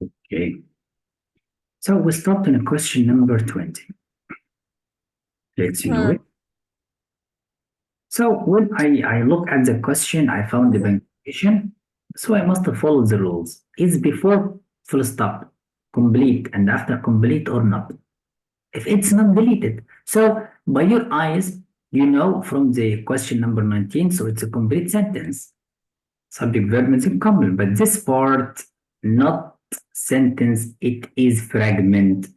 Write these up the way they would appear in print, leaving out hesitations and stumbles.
Okay. So we start in question number 20. Let's do it. So when I look at the question, I found the punctuation. So I must follow the rules. Is before full stop complete and after complete or not? If it's not deleted. So by your eyes, you know from the question number 19, so it's a complete sentence. Subject verb is in common, but this part, not sentence, it is fragment.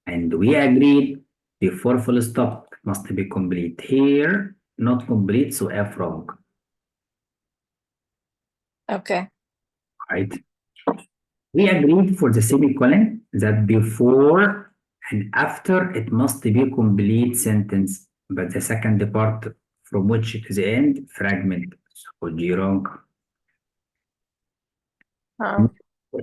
And we agreed before full stop must be complete. Here, not complete, so F wrong. Okay. Right? We agreed for the semicolon that before and after it must be complete sentence, but the second part from which to the end, fragment. So G wrong.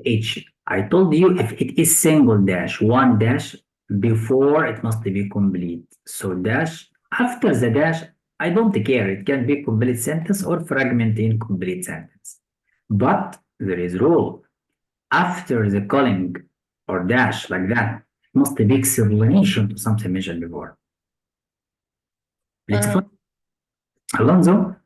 H. I told you if it is single dash, one dash, before it must be complete. So dash, after the dash, I don't care. It can be complete sentence or fragment incomplete sentence. But there is rule. After the calling or dash like that, it must be explanation to something mentioned before. Let's find Alonso,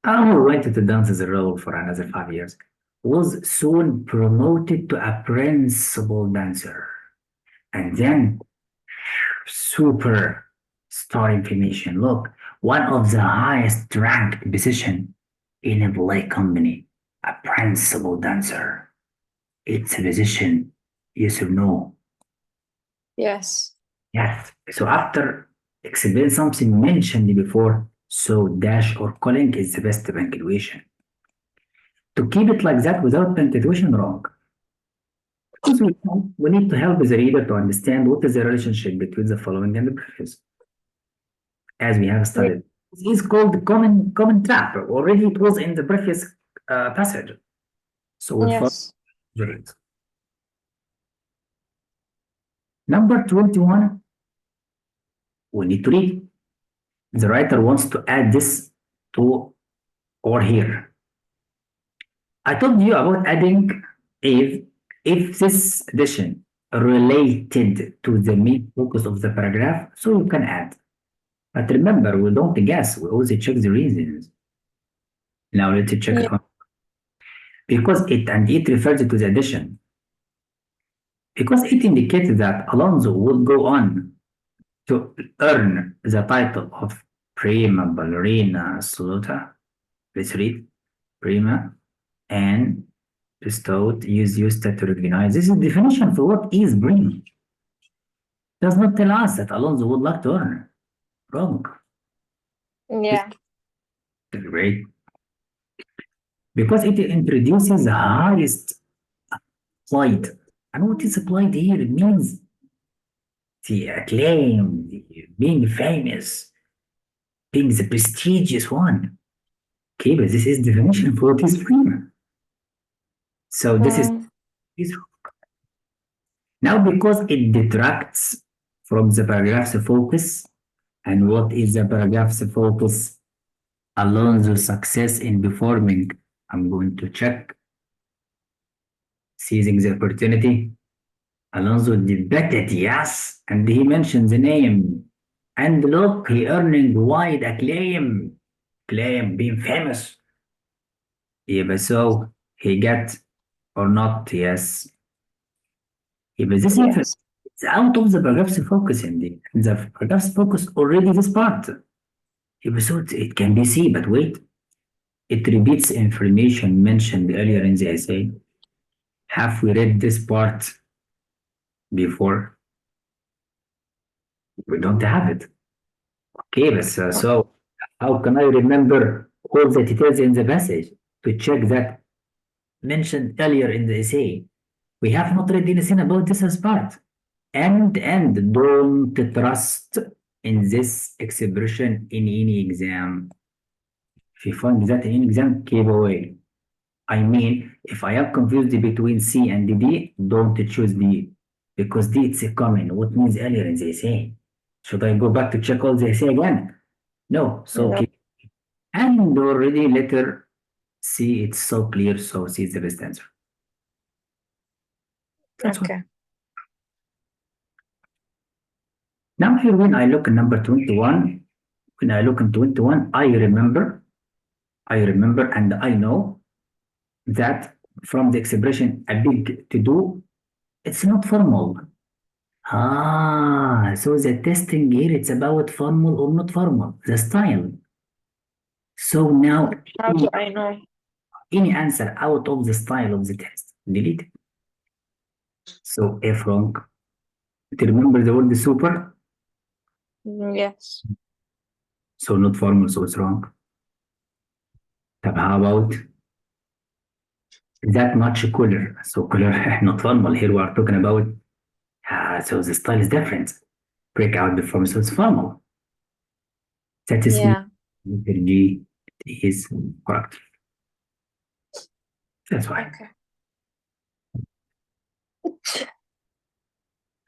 who went to dance the role for another 5 years, was soon promoted to a principal dancer. And then super star information. Look, one of the highest ranked position in a ballet company, a principal dancer. It's a position, yes or no? Yes. Yes. So after explain something mentioned before, so dash or calling is the best punctuation. To keep it like that without punctuation, wrong. Because we need to help the reader to understand what is the relationship between the following and the previous. As we have studied. It is called common trap. Already it was in the previous passage. So we'll Yes. follow it. Number 21, we need to read. The writer wants to add this to or here. I told you about adding if this addition related to the main focus of the paragraph, so you can add. But remember, we don't guess, we always check the reasons. Now let's check it on. Because it refers to the addition. Because it indicates that Alonso would go on to earn the title of prima ballerina assoluta. Let's read. Prima and bestowed used to recognize. This is definition for what is prima. Does not tell us that Alonso would like to earn. Wrong. Yeah. Great. Because it introduces the highest applied. And what is applied here? It means the acclaim, the being famous, being the prestigious one. Okay, but this is definition for what is prima. So this is now because it detracts from the paragraph's focus. And what is the paragraph's focus? Alonso's success in performing. I'm going to check. Seizing the opportunity. Alonso debated, yes, and he mentioned the name. And look, he earning wide acclaim, being famous. Yeah, but so he got or not, yes. Yeah, but this Yes. it's out of the paragraph's focus indeed. The paragraph's focus already this part. Yeah, but so it can be seen, but wait. It repeats information mentioned earlier in the essay. Have we read this part before? We don't have it. Okay, but so how can I remember all the details in the passage to check that mentioned earlier in the essay? We have not read anything about this as part. And don't trust in this expression in any exam. If you find that in any exam, keep away. I mean, if I am confused between C and D, don't choose D because D it's a common. What means earlier in the essay? Should I go back to check all the essay again? No. So No. keep and already letter C, it's so clear, so C is the best answer. That's what. Okay. Now here when I look at number 21, when I look in 21, I remember and I know that from the expression a big to do, it's not formal. So the testing here, it's about formal or not formal, the style. So now How do I know? any answer out of the style of the test, delete it. So if wrong, do you remember the word super? Yes. So not formal, so it's wrong. طب how about that much cooler? So cooler, not formal. Here we are talking about, so the style is different. Break out the form, so it's formal. That is Yeah. letter G is correct. That's why. Okay.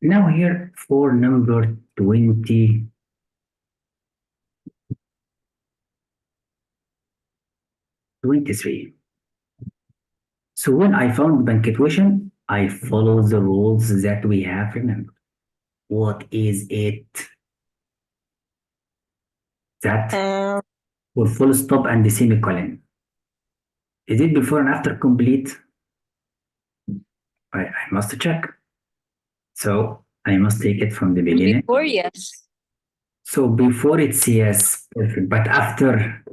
Now here for number 20. 23. So when I found punctuation, I follow the rules that we have remembered. What is it? That Um, for full stop and the semicolon. Is it before and after complete? I must check. So I must take it from the beginning. before, yes. So before it's yes, perfect. But after,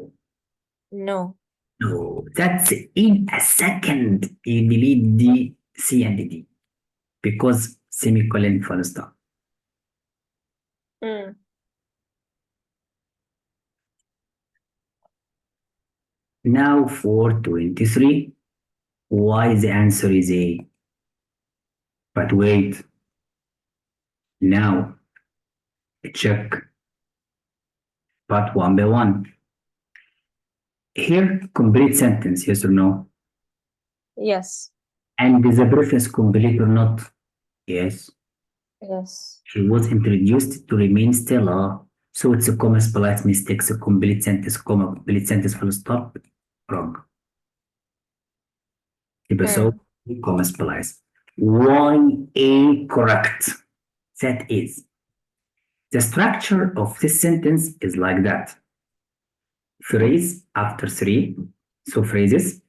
No. no. That's in a second. You delete the C and the D because semicolon full stop. Mm. Now for 23, why the answer is A? But wait, now check part one by one. Here, complete sentence, yes or no? Yes. And is the preface complete or not? Yes. Yes. She was introduced to remain Stella. So it's a comma split mistake, a complete sentence, comma, complete sentence, full stop, wrong. يبقى so comma split. Why A correct? That is, the structure of this sentence is like that. Phrase after three, so phrases,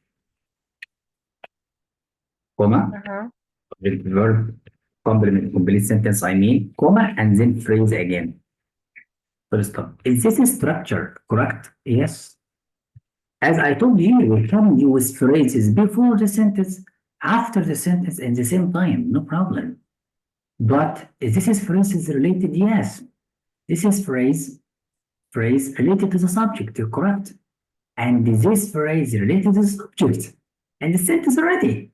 comma, Uh-huh. verb, complement, complete sentence, I mean, comma, and then phrase again. First stop. Is this structure correct? Yes. As I told you, we can use phrases before the sentence, after the sentence, and the same time, no problem. But is this phrases related? Yes. This is phrase related to the subject, correct? And this phrase related to the subject, and the sentence already.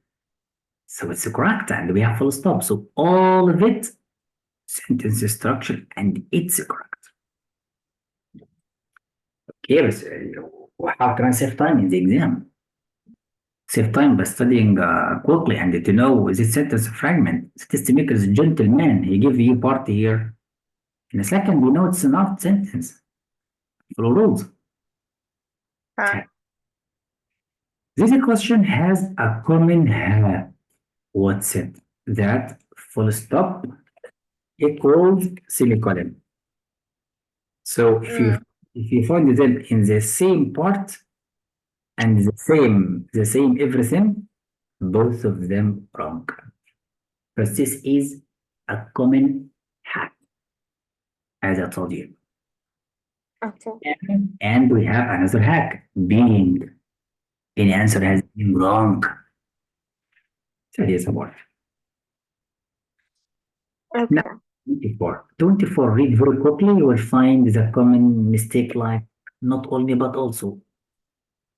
So it's correct, and we have full stop. So all of it, sentence structure, and it's correct. Okay, but how can I save time in the exam? Save time by studying quickly and to know this sentence fragment. The test maker is a gentleman. He give you part here. In a second, you know it's not sentence. Follow rules. Huh. This question has a common what's it? That full stop equals semicolon. So if you find them in the same part and the same everything, both of them wrong. Because this is a common hack, as I told you. Okay. And we have another hack, being any answer has been wrong. So here's about Okay. now 24. 24, read very quickly, you will find the common mistake like not only but also.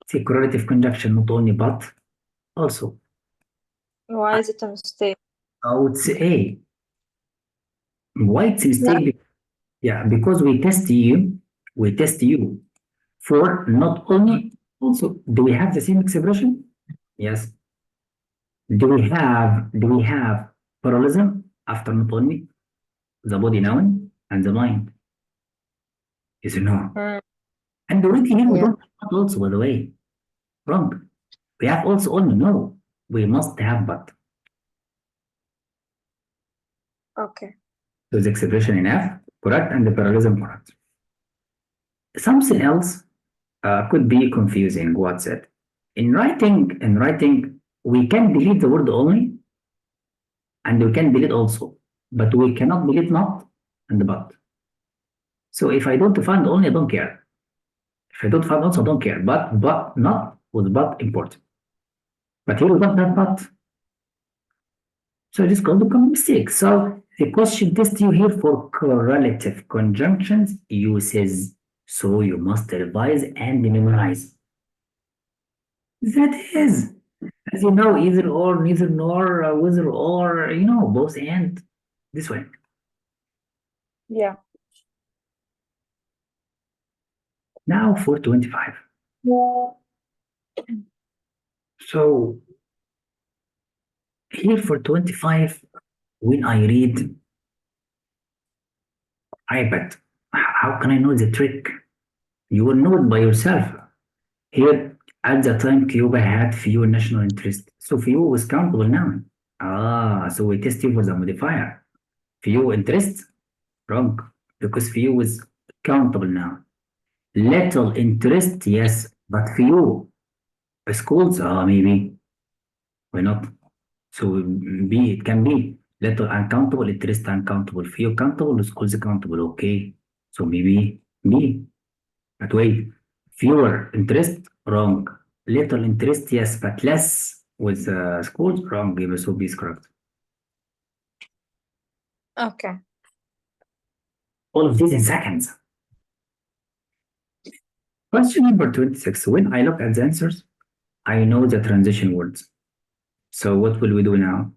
See correlative conjunction, not only but also. Why is it a mistake? I would say A. Why it's a mistake? Yeah, because we test you for not only also. Do we have the same expression? Yes. Do we have parallelism after not only the body noun and the mind? Is it no? Mm. And already here we Yeah. don't have also, by the way. Wrong. We have also only no. We must have but. Okay. So the expression in F, correct, and the parallelism correct. Something else could be confusing. What's it? In writing, we can delete the word only, and we can delete also, but we cannot delete not and but. So if I don't find only, I don't care. If I don't find also, I don't care. But not was but important. But here we don't have but. So this could become a mistake. So the question test you here for correlative conjunctions uses. So you must revise and memorize. That is, as you know, either or, neither nor, whether or, both and this way. Yeah. Now for 25. So here for 25, when I read, but how can I know the trick? You will know it by yourself. Here, at the time, Cuba had few national interest. So few was countable noun. So we test you for the modifier. Few interest, wrong, because few was countable noun. Little interest, yes, but few schools, maybe. Why not? So B, it can be little uncountable, interest uncountable, few countable, schools countable. Okay, so maybe B. But wait, fewer interest, wrong. Little interest, yes, but less with schools, wrong. So B is correct. Okay. All of these in seconds. Question number 26. When I look at the answers, I know the transition words. So what will we do now?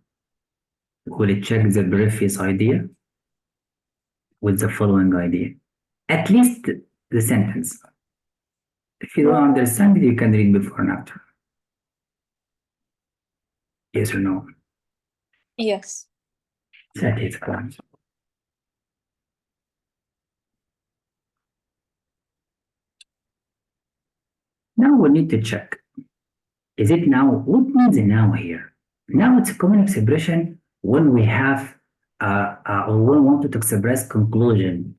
Will it check the previous idea with the following idea? At least the sentence. If you don't understand it, you can read before and after. Yes or no? Yes. That is correct. Now we need to check. Is it now? What means now here? Now it's a common expression when we have or when we want to express conclusion.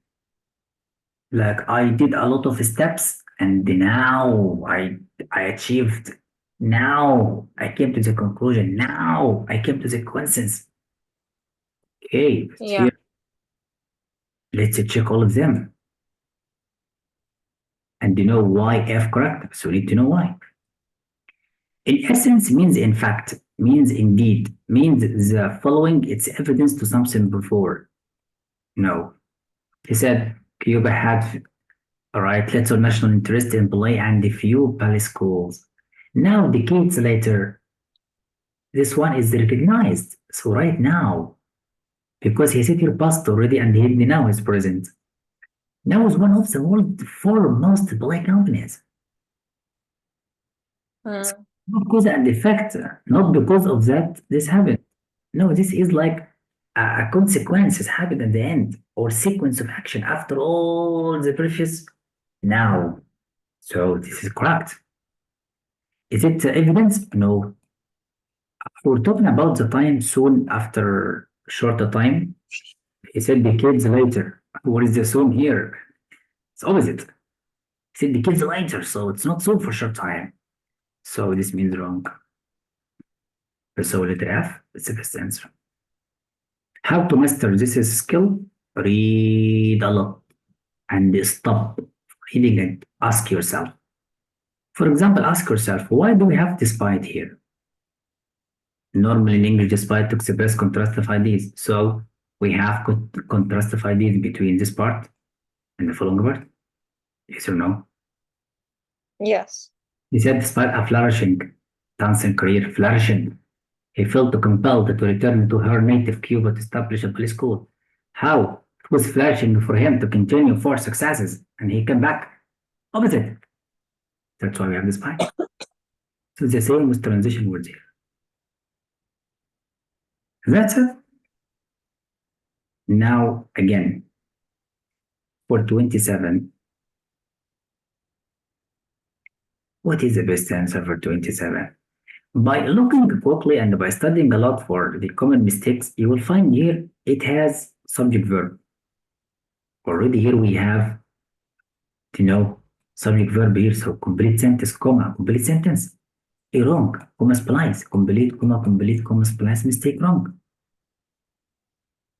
Like I did a lot of steps and now I achieved. Now I came to the conclusion. Now I came to the consensus. Okay, Yeah. here let's check all of them. And you know why F correct? So we need to know why. In essence means in fact, means indeed, means the following, it's evidence to something before. No. He said Cuba had little national interest in play and a few palace schools. Now, decades later, this one is recognized. So right now, because he said your past already and he now is present. Now is one of the world's foremost play companies. Not cause and effect, not because of that this happened. No, this is like a consequence has happened at the end or sequence of action after all the previous now. So this is correct. Is it evidence? No. We're talking about the time soon after shorter time. He said decades later. What is the soon here? It's opposite. He said decades later, so it's not soon for short time. So this means wrong. So letter F, it's the best answer. How to master this skill? Read a lot and stop reading and ask yourself. For example, ask yourself, why do we have despite here? Normally in English, despite to express contrastive ideas. So we have contrastive ideas between this part and the following part. Yes or no? Yes. He said, despite a flourishing dancing career, flourishing, he felt compelled to return to her native Cuba to establish a police school. How? It was flourishing for him to continue for successes, and he came back. Opposite. That's why we have despite. So the same with transition words here. That's it. Now, again, for 27, what is the best answer for 27? By looking quickly and by studying a lot for the common mistakes, you will find here it has subject verb. Already here we have, subject verb here, so complete sentence, comma, complete sentence. Wrong, comma splice, complete, comma splice, mistake, wrong.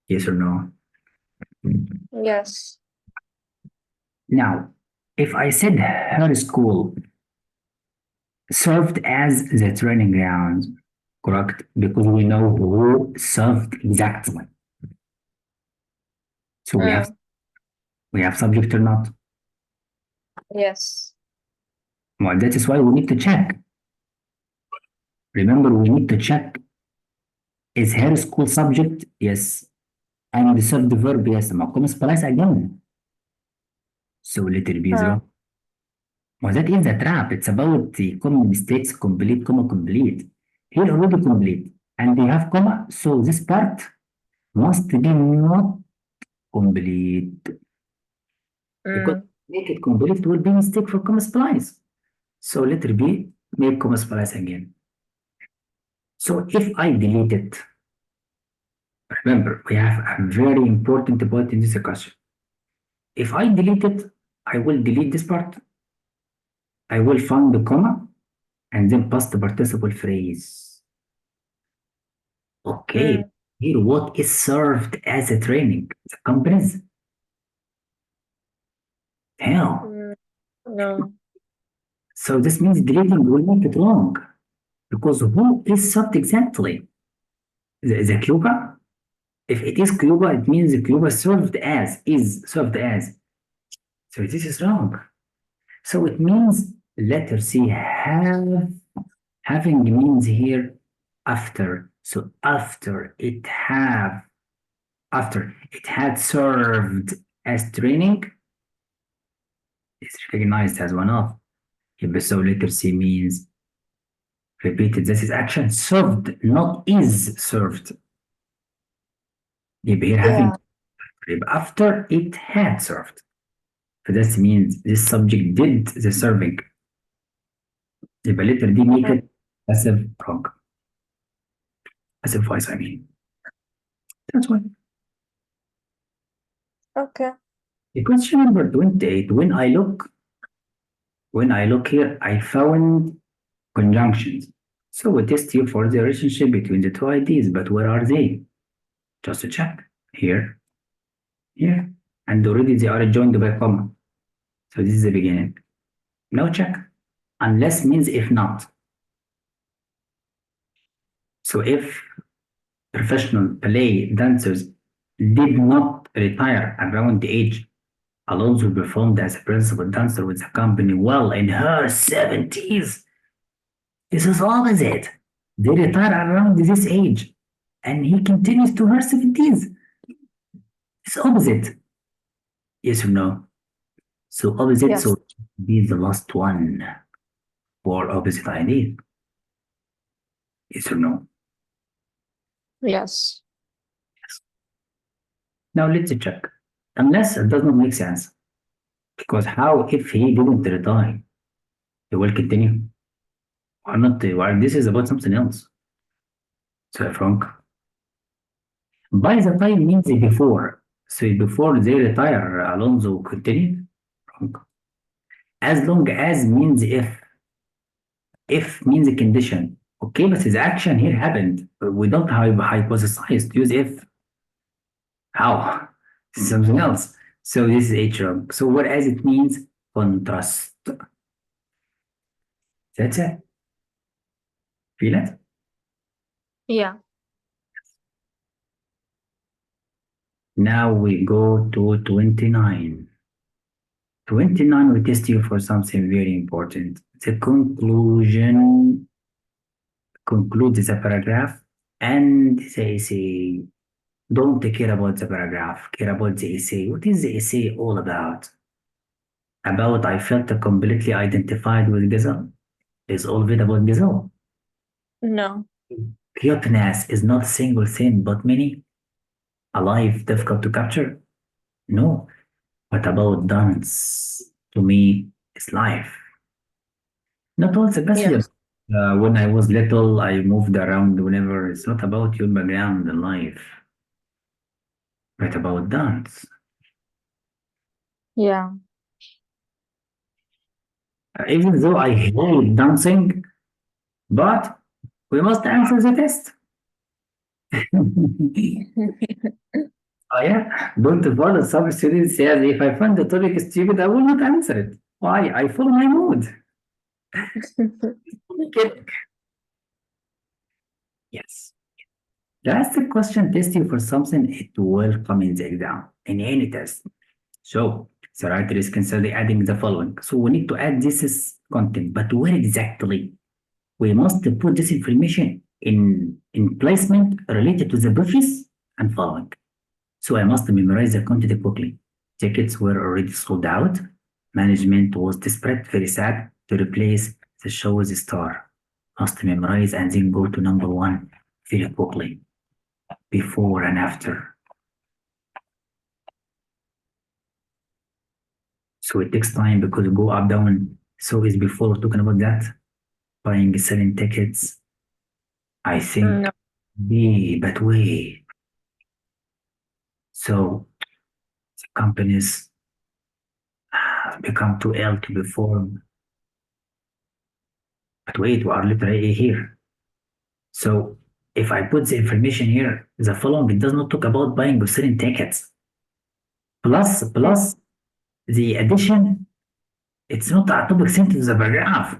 Yes or no? Yes. Now, if I said her school served as the training ground, correct? Because we know who served exactly. So we have subject or not? Yes. Well, that is why we need to check. Remember, we need to check, is her school subject? Yes. And the served verb, yes. معكم splice again. So letter B is wrong. Well, that is a trap. It's about the common mistakes, complete, comma, complete. Here already complete. And they have comma, so this part must be not complete. Because make it complete will be mistake for comma splice. So letter B, make comma splice again. So if I delete it, remember, we have a very important point in this question. If I delete it, I will delete this part. I will find the comma and then past participle phrase. Okay, here what is served as a training? The companies? Hell. No. So this means deleting will make it wrong. Because who is served exactly? The Cuba? If it is Cuba, it means Cuba is served as. So this is wrong. So it means letter C having means here after. So after it had served as training, it's recognized as one of. So letter C means repeated. This is action served, not is served. يبقى here having after it had served. So that means this subject did the serving. يبقى letter D make it passive wrong. Passive voice, I mean. That's why. Okay. The question number 28. When I look here, I found conjunctions. So we test you for the relationship between the two ideas, but where are they? Just to check. Here. And already they are joined by comma. So this is the beginning. Now check. Unless means if not. So if professional ballet dancers did not retire around the age Alonso performed as a principal dancer with the company well in her 70s. This is opposite. They retire around this age and he continues to her 70s. It's opposite. Yes or no? So opposite, Yes. so be the last one for opposite idea. Yes or no? Yes. Now let's check. Unless it does not make sense. Because how if he didn't retire? He will continue. Why not? Why this is about something else. So Frank. By the time means before. So before they retire, Alonso continued. Wrong. As long as means if. If means a condition. Okay, but his action here happened. We don't have hypothesized to use if. How? This is something else. So this is H wrong. So whereas it means contrast. That's it. Feel it? Yeah. Now we go to 29. 29 we test you for something very important. The conclusion concludes the paragraph and the essay. Don't care about the paragraph, care about the essay. What is the essay all about? About I felt completely identified with Gazelle. Is all of it about Gazelle? No. Cuteness is not a single thing, but many. Alive, difficult to capture? No. What about dance? To me, is life. Not all the passages When I was little, I moved around whenever. It's not about your background in life, but about dance. Yeah. Even though I hate dancing, but we must answer the test. Oh yeah, don't follow some students says if I find the topic stupid, I will not answer it. Why? I follow my mood. Okay. Yes. That's the question test you for something it will come in the exam in any test. So the writer is considered adding the following. So we need to add this is content, but where exactly? We must put this information in placement related to the previous and following. So I must memorize the content quickly. Tickets were already sold out. Management was desperate, very sad to replace the show's star. Must memorize and then go to number one very quickly, before and after. So it takes time because you go up, down. So is before talking about that, buying, selling tickets. I think No. but wait. So the companies become too ill to perform. But wait, we are literally here. So if I put the information here, the following, it does not talk about buying or selling tickets. Plus the addition, it's not a topic sent to the paragraph.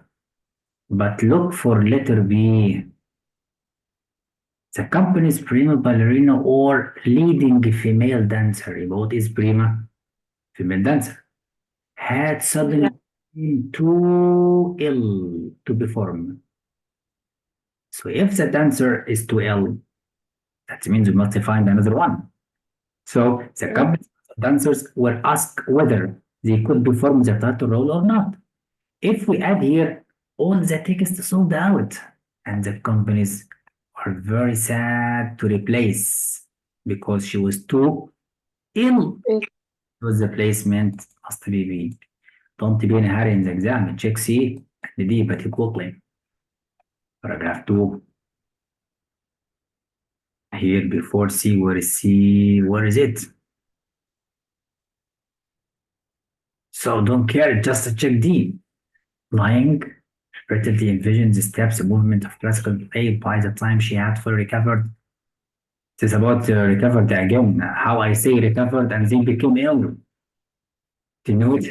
But look for letter B. The company's prima ballerina or leading female dancer. What is prima? Female dancer. Had suddenly been too ill to perform. So if the dancer is too ill, that means we must find another one. So the company's dancers were asked whether they could perform the title role or not. If we add here, all the text sold out, and the companies are very sad to replace because she was too ill. Ill. Was the placement must be B. Don't be in a hurry in the exam. Check C and D, but quickly. Paragraph 2. Here before C, where is C? Where is it? So don't care, just check D. Lying repeatedly envisioned the steps and movement of classical play by the time she had fully recovered. It is about recovered again. How I say recovered and then became ill. To note,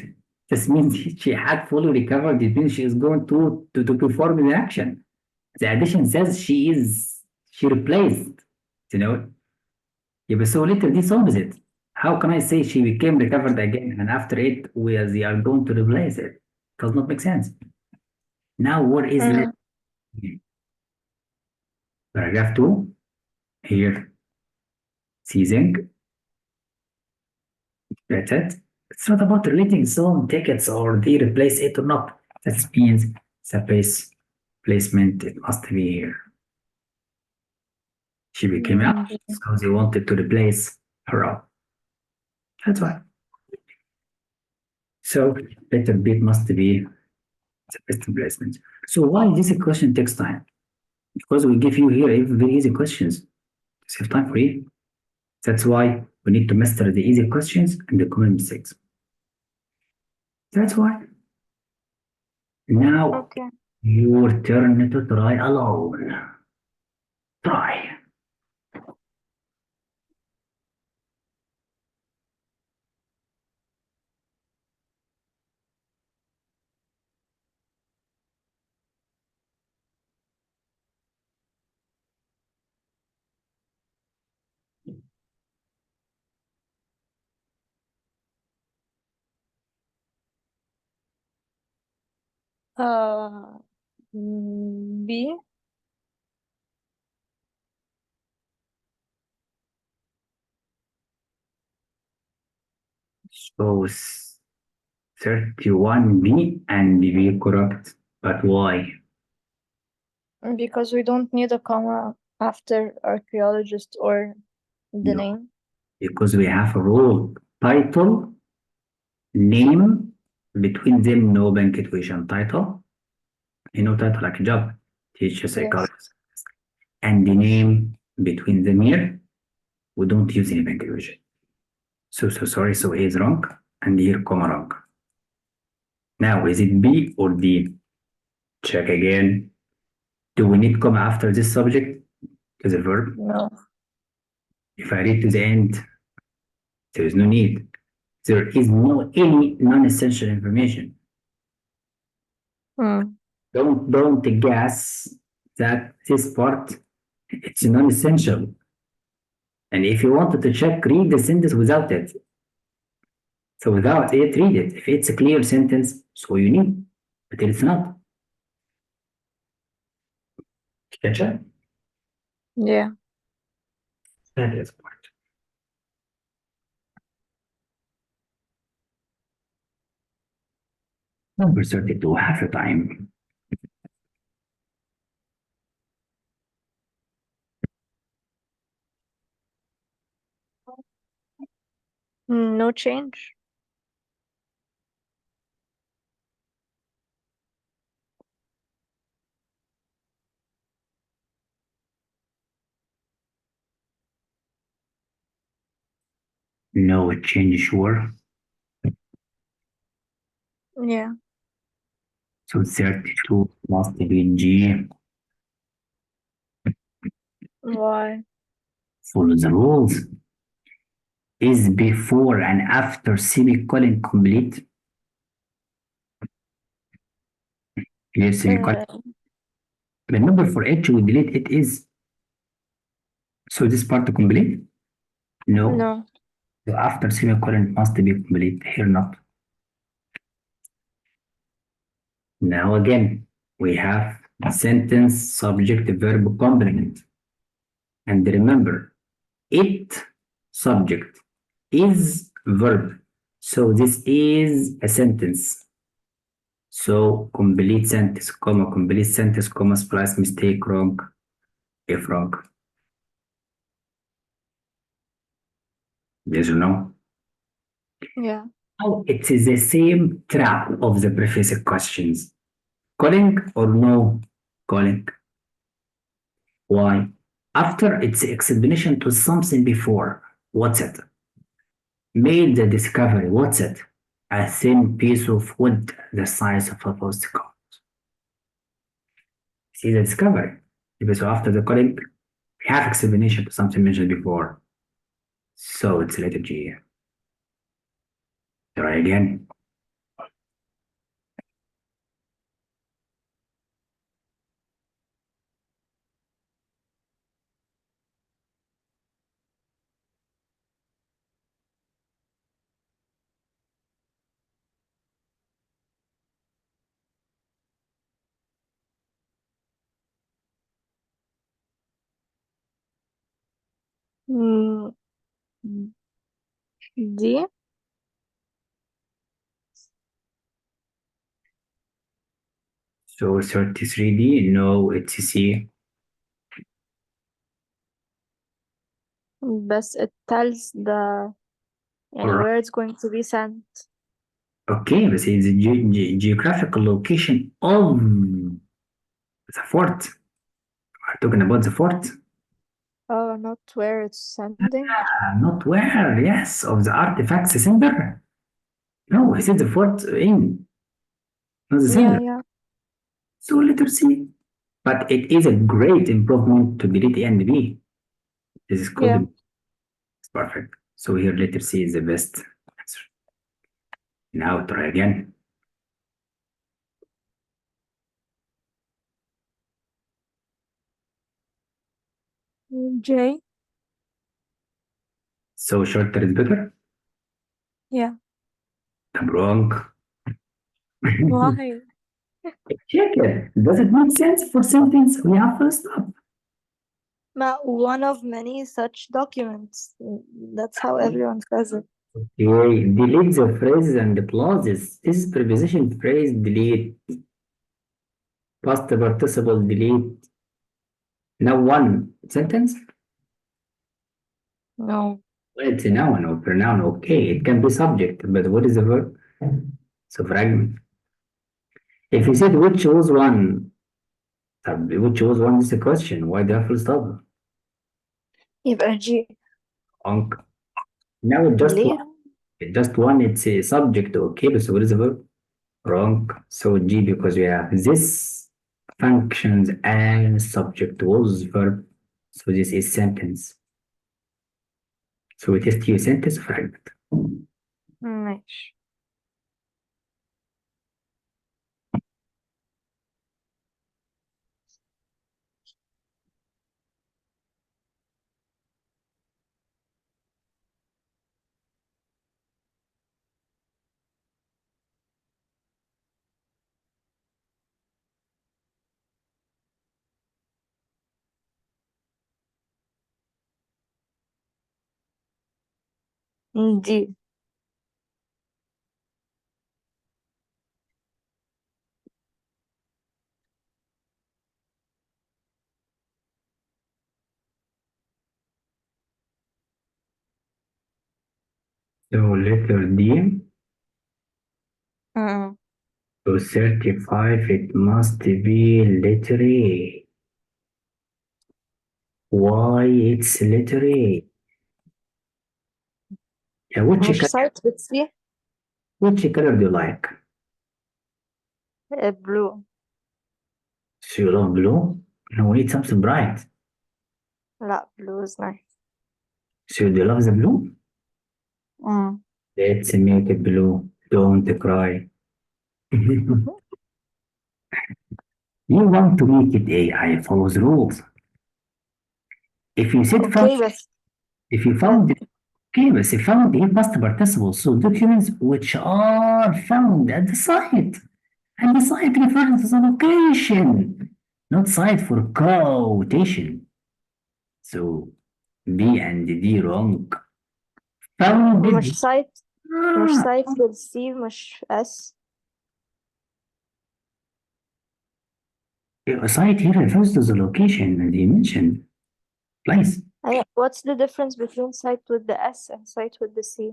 this means she had fully recovered. It means she is going to perform the action. The addition says she replaced. You know, yeah, but so later this opposite. How can I say she became recovered again and after it they are going to replace it? Does not make sense. Now what is Mm. paragraph 2? Here, seizing. That's it. It's not about relating some tickets or they replace it or not. That means the place placement it must be here. She became out, so they wanted to replace her up. That's why. So letter B must be the best placement. So why this question takes time? Because we give you here very easy questions to save time for you. That's why we need to master the easy questions and the common mistakes. That's why. Now Okay. your turn to try alone. Try. Uh, B. So 31B and B correct. But why? Because we don't need a comma after archaeologist or the No, name. because we have a rule. Title, name, between them no punctuation. Title, title like a job. teacher psychologist, and the name between them here, we don't use any punctuation. So sorry, so A is wrong, and here comma wrong. Now, is it B or D? Check again. Do we need comma after this subject as a verb? No. If I read to the end, there is no need. There is no any non-essential information. Hmm. Don't guess that this part it's non-essential. And if you wanted to check, read the sentence without it. So without it, read it. If it's a clear sentence, so you need, but it's not. Catch Yeah. that is part. Number 32, half the time. No change. No change, sure. Yeah. So 32 must be G. Why? Follow the rules. Is before and after semicolon complete? Yes, semicolon. Remember for H we delete it is. So this part complete? No. No. So after semicolon must be complete. Here not. Now again, we have sentence, subject, verb, complement. And remember, it subject is verb. So this is a sentence. So complete sentence, comma, splice, mistake, wrong, if wrong. Yes or no? Yeah. Oh, it is the same trap of the preface questions. Calling or no calling? Why? After its explanation to something before, what's it? Made the discovery, what's it? A thin piece of wood the size of a postcard. See the discovery. So after the calling, we have explanation to something mentioned before. So it's letter G. Try again. Mm, D. So 33D, no, it's C. But it tells the Alright. where it's going to be sent. Okay, but it's the geographical location of the fort. We're talking about the fort. Oh, not where it's sending. Not where, yes, of the artifacts center. No, I said the fort in, not the center. Yeah. So letter C. But it is a great improvement to delete A and B. This is called it's perfect. So here letter C is the best answer. Now try again. J. So shorter is better? Yeah. I'm wrong. Why? Check it. Does it make sense for sentence? We have to stop. One of many such documents. That's how everyone says it. Okay, delete the phrases and the clauses. This is preposition phrase delete. Past participle delete. Now one sentence. No. It's a noun or pronoun. Okay, it can be subject, but what is the verb? So fragment. If you said which was one, Which was one is the question? Why do I full stop? يبقى G. Wrong. Now ليه؟ just one, it's a subject, okay, but so what is the verb? Wrong. So G, because we have this functions as subject was verb. So this is sentence. So we test you sentence fragment. ماشي. D. So letter D. Mm. To 35, it must be letter A. Why it's letter A? Yeah, مش site with C. which color do you like? Blue. So you love blue? No, we need something bright. لا, blue is nice. So do you love the blue? Mm. Let's make it blue. Don't cry. You want to make it A, I follow the rules. If you said found, Okay, بس if you found it, okay, but if found A past participle, so documents which are found at the site. And the site refers to the location, not site for quotation. So B and D wrong. Founded. مش site with C, مش S. Site here refers to the location and mentioned place. What's the difference between site with the S and site with the C?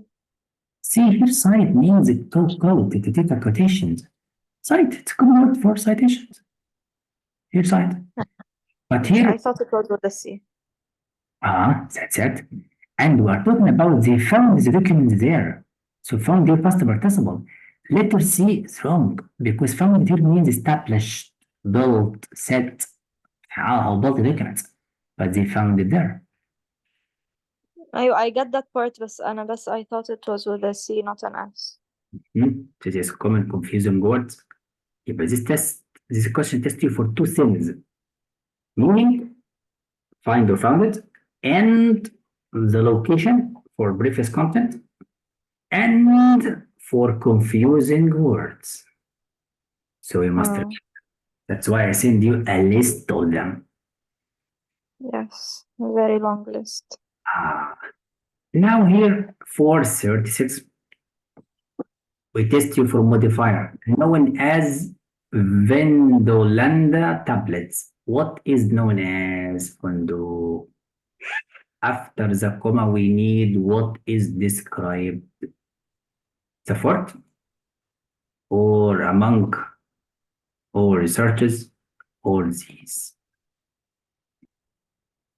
See here, site means it to quote, to take a quotations. Site, it's a common word for citations. Here, site. But here, I thought it was with the C. that's it. And we are talking about they found the document there. So found here past participle. Letter C is wrong because found here means established, built, set, how built the documents. But they found it there. I get that part, بس I thought it was with a C, not an S. This is common confusing words. But this question tests you for two things. Meaning, find or found it, and the location for previous content, and for confusing words. So you must that's why I send you a list of them. Yes, a very long list. Now here for 36, we test you for modifier known as Vendolanda tablets. What is known as Vendo? After the comma, we need what is described. The fort or among or researches or these.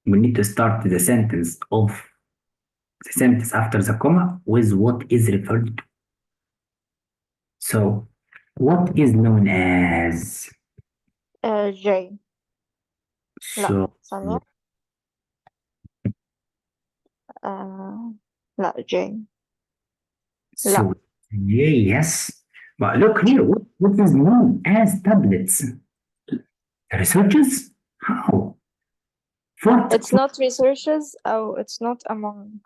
We need to start the sentence after the comma with what is referred to. So, what is known as? J. So, ثانية. لا, J. so yes. But look here, what is known as tablets? Researches? How? It's not researches, it's not among.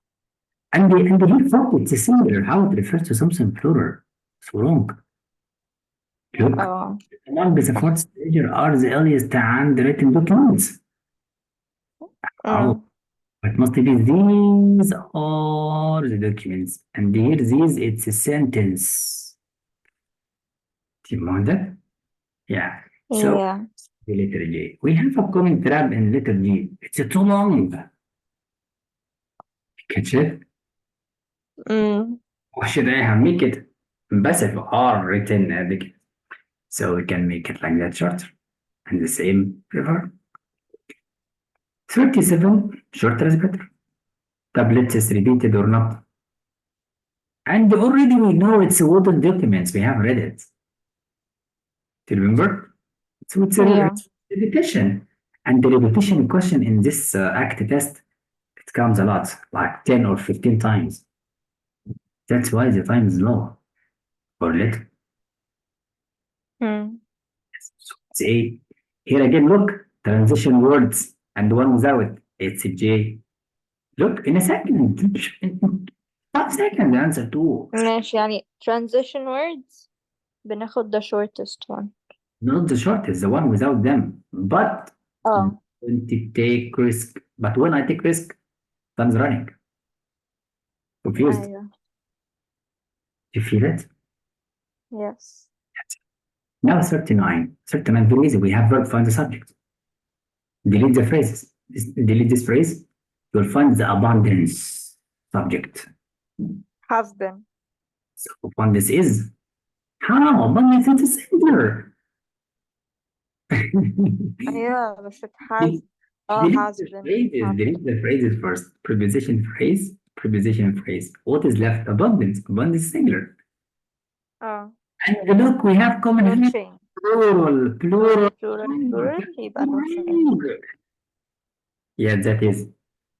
And here fort, it's a singular. How it refers to something plural? It's wrong. Look, among the fourth stage are the earliest handwritten documents. It must be these are the documents. And here, these, it's a sentence. Do you want that? Yeah. So, the letter J. We have a common trap in letter G. It's too long. Catch it? Or should I have make it passive or written? So we can make it like that short. and the same preverb. 37, shorter is better. Tablets is repeated or not. And already we know it's a wooden documents, we have read it. Do you remember? So it's a Yeah. repetition. And the repetition question in this ACT test, it comes a lot, like 10 or 15 times. That's why the time is low or little. Hmm. So it's A. Here again, look, transition words and one without, it's a J. Look, in a second, 5 seconds, the answer 2. ماشي يعني transition words بناخد the shortest one. Not the shortest, the one without them. But Oh. when to take risk. But when I take risk, time's running. Confused. أيوة. You feel it? Yes. Now 39. 39, very easy. We have verb find the subject. Delete the phrases. Delete this phrase. You'll find the abundance subject. Have been. So abundance is how? Abundance is a singular. Yeah, بس it has Delete has the been. phrases. Have Delete the phrases first. Preposition phrase. Preposition phrase. What is left? Abundance. Abundance is singular. oh. And look, we have common No here. change. Plural. Plural. Plural يبقى no change. Yeah, that is.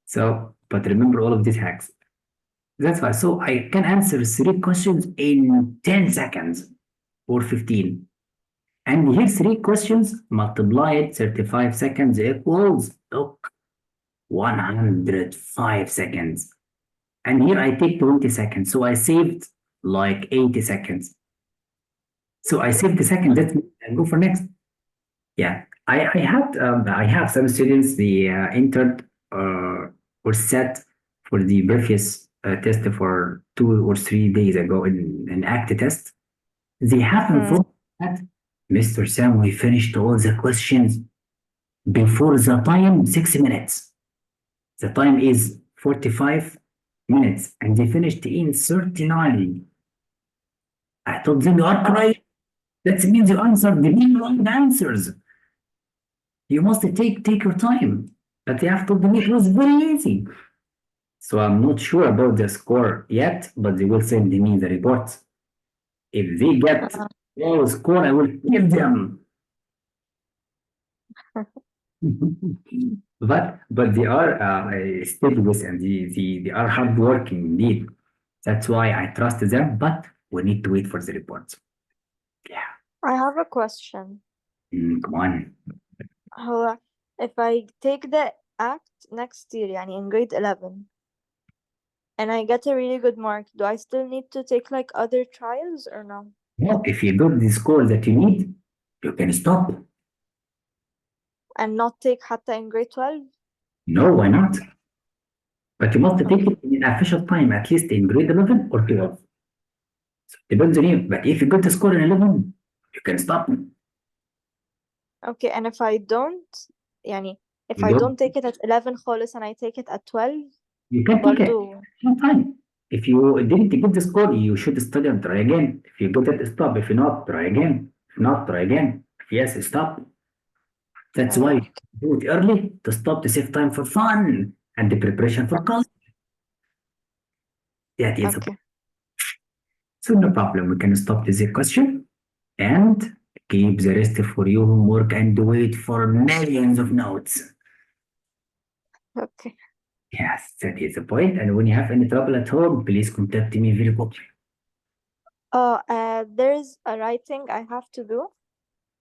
So, but remember all of these hacks. That's why. So I can answer 3 questions in 10 seconds or 15. And here 3 questions multiplied 35 seconds equals look 105 seconds. And here I take 20 seconds. So I saved like 80 seconds. So I saved the second. That means I go for next. Yeah, I have some students they entered or set for the previous test for 2 or 3 days ago in an ACT test. They have informed that Mr. Sam, we finished all the questions before the time 6 minutes. The time is 45 minutes and they finished in 39. I told them you are correct. That means you answered the wrong answers. You must take your time. But they have told me it was very easy. So I'm not sure about the score yet, but they will send me the report. If they get low score, I will give them. but they are studious and they are hardworking indeed. That's why I trust them, but we need to wait for the reports. Yeah. I have a question. Come on. هو if I take the act next year يعني in grade 11 and I get a really good mark, do I still need to take like other trials or no? No, if you got the score that you need, you can stop. And not take حتى in grade 12? No, why not? But you must take it in an official time, at least in grade 11 or 12. So it depends on you. But if you got the score in 11, you can stop. Okay, and if I don't يعني if You I don't- don't take it at 11 خالص and I take it at 12 You can take it برضو sometime. If you didn't get the score, you should study and try again. If you got it, stop. If not, try again. If not, try again. If yes, stop. That's why you do it early to stop to save time for fun and the preparation for college. That is okay. so no problem. We can stop this question and keep the rest for your homework and wait for millions of notes. Okay. Yes, that is the point. And when you have any trouble at home, please contact me very quickly. There's a writing I have to do.